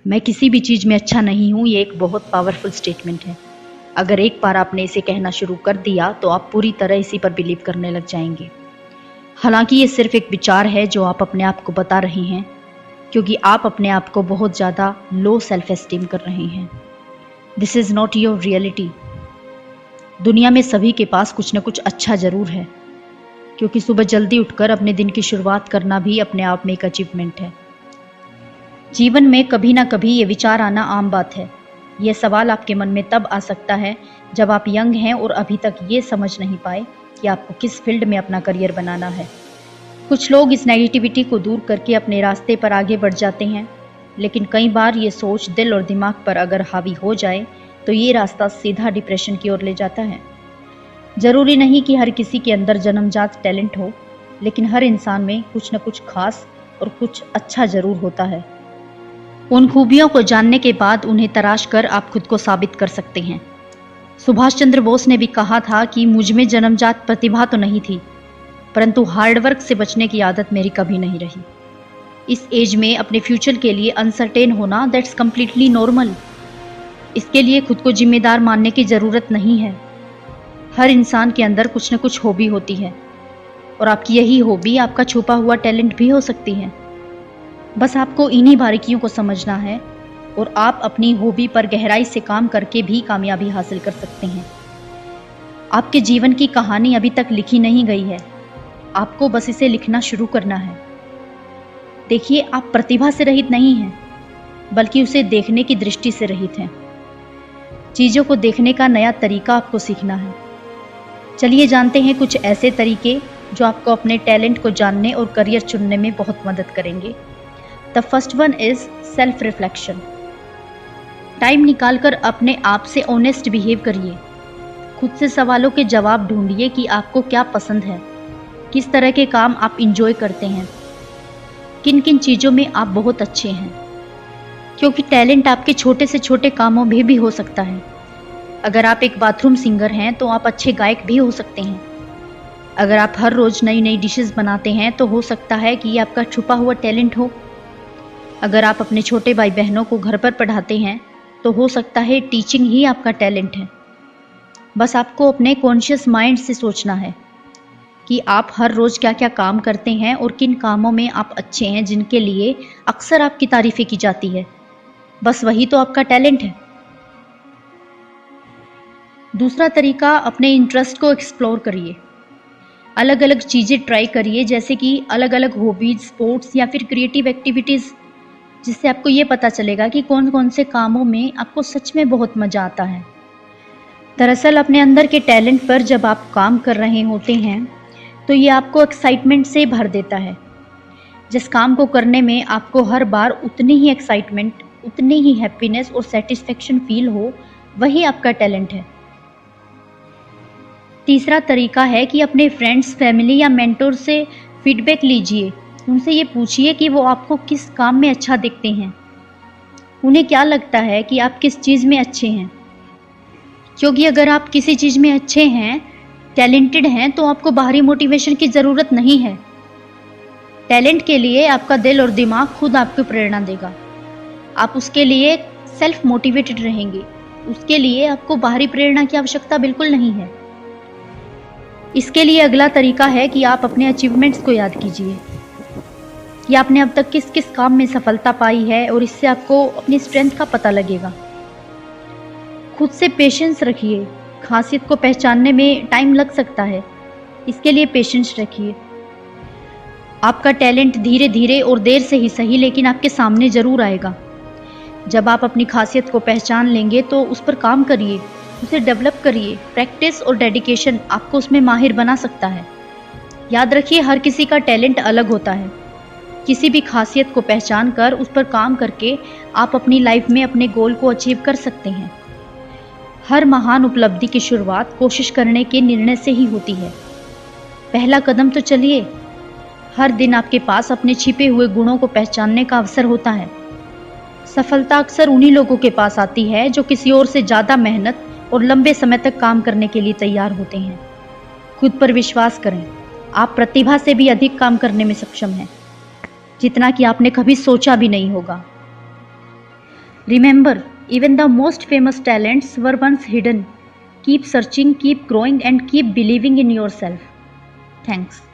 मैं किसी भी चीज़ में अच्छा नहीं हूँ, ये एक बहुत पावरफुल स्टेटमेंट है। अगर एक बार आपने इसे कहना शुरू कर दिया तो आप पूरी तरह इसी पर बिलीव करने लग जाएंगे। हालांकि ये सिर्फ एक विचार है जो आप अपने आप को बता रहे हैं, क्योंकि आप अपने आप को बहुत ज़्यादा लो सेल्फ एस्टीम कर रहे हैं। This is not your reality. दुनिया में सभी के पास कुछ न कुछ अच्छा ज़रूर है, क्योंकि सुबह जल्दी उठकर अपने दिन की शुरुआत करना भी अपने आप में एक अचीवमेंट है। जीवन में कभी ना कभी ये विचार आना आम बात है। यह सवाल आपके मन में तब आ सकता है जब आप यंग हैं और अभी तक ये समझ नहीं पाए कि आपको किस फील्ड में अपना करियर बनाना है। कुछ लोग इस नेगेटिविटी को दूर करके अपने रास्ते पर आगे बढ़ जाते हैं, लेकिन कई बार ये सोच दिल और दिमाग पर अगर हावी हो जाए तो ये रास्ता सीधा डिप्रेशन की ओर ले जाता है। ज़रूरी नहीं कि हर किसी के अंदर जन्मजात टैलेंट हो, लेकिन हर इंसान में कुछ न कुछ खास और कुछ अच्छा ज़रूर होता है। उन खूबियों को जानने के बाद उन्हें तराश कर आप खुद को साबित कर सकते हैं। सुभाष चंद्र बोस ने भी कहा था कि मुझ में जन्मजात प्रतिभा तो नहीं थी, परंतु हार्डवर्क से बचने की आदत मेरी कभी नहीं रही। इस एज में अपने फ्यूचर के लिए अनसर्टेन होना, दैट्स कम्प्लीटली नॉर्मल। इसके लिए खुद को जिम्मेदार मानने की ज़रूरत नहीं है। हर इंसान के अंदर कुछ न कुछ हॉबी होती है, और आपकी यही हॉबी आपका छुपा हुआ टैलेंट भी हो सकती है। बस आपको इन्हीं बारीकियों को समझना है और आप अपनी हॉबी पर गहराई से काम करके भी कामयाबी हासिल कर सकते हैं। आपके जीवन की कहानी अभी तक लिखी नहीं गई है, आपको बस इसे लिखना शुरू करना है। देखिए, आप प्रतिभा से रहित नहीं हैं, बल्कि उसे देखने की दृष्टि से रहित हैं। चीज़ों को देखने का नया तरीका आपको सीखना है। चलिए जानते हैं कुछ ऐसे तरीके जो आपको अपने टैलेंट को जानने और करियर चुनने में बहुत मदद करेंगे। The first one is self reflection. Time निकालकर अपने आप से ऑनेस्ट बिहेव करिए। खुद से सवालों के जवाब ढूंढिए कि आपको क्या पसंद है, किस तरह के काम आप इंजॉय करते हैं, किन किन चीज़ों में आप बहुत अच्छे हैं, क्योंकि टैलेंट आपके छोटे से छोटे कामों में भी हो सकता है। अगर आप एक बाथरूम सिंगर हैं तो आप अच्छे गायक भी हो सकते हैं। अगर आप हर रोज़ नई नई डिशेस बनाते हैं तो हो सकता है कि ये आपका छुपा हुआ टैलेंट हो। अगर आप अपने छोटे भाई बहनों को घर पर पढ़ाते हैं तो हो सकता है टीचिंग ही आपका टैलेंट है। बस आपको अपने कॉन्शियस माइंड से सोचना है कि आप हर रोज़ क्या क्या काम करते हैं और किन कामों में आप अच्छे हैं, जिनके लिए अक्सर आपकी तारीफ़ें की जाती है। बस वही तो आपका टैलेंट है। दूसरा तरीका, अपने इंटरेस्ट को एक्सप्लोर करिए। अलग अलग चीज़ें ट्राई करिए, जैसे कि अलग अलग हॉबीज, स्पोर्ट्स या फिर क्रिएटिव एक्टिविटीज़, जिससे आपको ये पता चलेगा कि कौन कौन से कामों में आपको सच में बहुत मज़ा आता है। दरअसल अपने अंदर के टैलेंट पर जब आप काम कर रहे होते हैं तो ये आपको एक्साइटमेंट से भर देता है। जिस काम को करने में आपको हर बार उतनी ही एक्साइटमेंट, उतनी ही हैप्पीनेस और सेटिस्फेक्शन फील हो, वही आपका टैलेंट है। तीसरा तरीका है कि अपने फ्रेंड्स, फैमिली या मेंटोर से फीडबैक लीजिए। उनसे ये पूछिए कि वो आपको किस काम में अच्छा देखते हैं, उन्हें क्या लगता है कि आप किस चीज़ में अच्छे हैं। क्योंकि अगर आप किसी चीज़ में अच्छे हैं, टैलेंटेड हैं, तो आपको बाहरी मोटिवेशन की ज़रूरत नहीं है। टैलेंट के लिए आपका दिल और दिमाग खुद आपको प्रेरणा देगा। आप उसके लिए सेल्फ मोटिवेटेड रहेंगे। उसके लिए आपको बाहरी प्रेरणा की आवश्यकता बिल्कुल नहीं है। इसके लिए अगला तरीका है कि आप अपने अचीवमेंट्स को याद कीजिए कि आपने अब तक किस किस काम में सफलता पाई है, और इससे आपको अपनी स्ट्रेंथ का पता लगेगा। खुद से पेशेंस रखिए। खासियत को पहचानने में टाइम लग सकता है, इसके लिए पेशेंस रखिए। आपका टैलेंट धीरे धीरे और देर से ही सही, लेकिन आपके सामने ज़रूर आएगा। जब आप अपनी खासियत को पहचान लेंगे तो उस पर काम करिए, उसे डेवलप करिए। प्रैक्टिस और डेडिकेशन आपको उसमें माहिर बना सकता है। याद रखिए, हर किसी का टैलेंट अलग होता है। किसी भी खासियत को पहचान कर उस पर काम करके आप अपनी लाइफ में अपने गोल को अचीव कर सकते हैं। हर महान उपलब्धि की शुरुआत कोशिश करने के निर्णय से ही होती है। पहला कदम तो चलिए। हर दिन आपके पास अपने छिपे हुए गुणों को पहचानने का अवसर होता है। सफलता अक्सर उन्हीं लोगों के पास आती है जो किसी और से ज़्यादा मेहनत और लंबे समय तक काम करने के लिए तैयार होते हैं। खुद पर विश्वास करें। आप प्रतिभा से भी अधिक काम करने में सक्षम हैं, जितना कि आपने कभी सोचा भी नहीं होगा। Remember, even the most famous talents were once hidden. Keep searching, keep growing, and keep believing in yourself. Thanks.